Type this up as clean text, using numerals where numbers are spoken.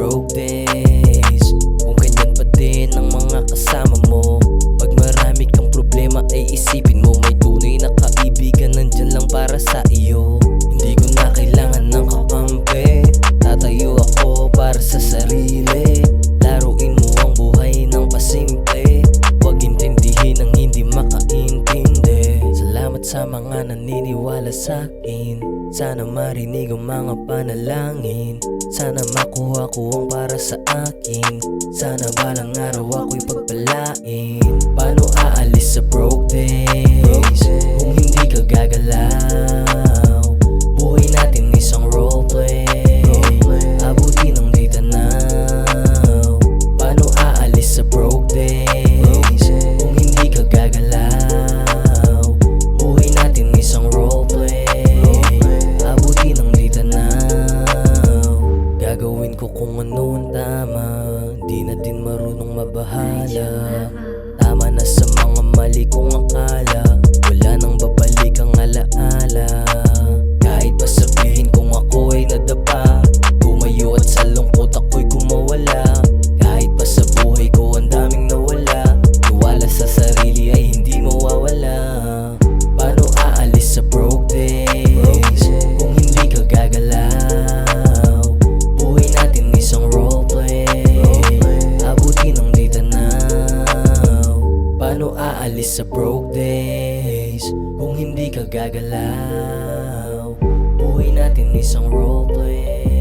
broke days. Kung ganyan pa din ang mga kasama mo, pag marami kang problema ay isipin mo, may tunay na kaibigan nandyan lang para sa iyo. Hindi ko na kailangan ng kakampi, tatayo ako para sa sarili. Laruin mo ang buhay ng pasimple, huwag intindihin ang hindi makaintindi. Salamat sa mga naniniwala sa akin, sana marinig ang mga panalangin. Sana makuha ko ang para sa akin, sana balang araw ako'y pagpalain. Paano aalis sa broke days kung hindi ka gagalaw? Buhay natin isang roleplay, abutin ang di tanaw. Paano aalis sa broke days kung hindi ka gagalaw? Buhay natin isang roleplay, abutin ang di tanaw. Gagawin ko kung ano ang tama, di na din marunong mabahala. Tama na sa mga mali kong akala, wala nang babalik ang alaala. Kahit pa sabihin kung ako ay nadapa, tumayo at sa lungkot ako'y gumawala. Kahit pa sa buhay ko ang daming nawala, tiwala sa sarili ay hindi mawawala. Paano aalis sa broke days kung hindi ka gagalaw? Buhay natin isang roleplay, abutin ang di tanaw. Paano aalis sa broke days kung hindi ka gagalaw? Buhay natin isang roleplay.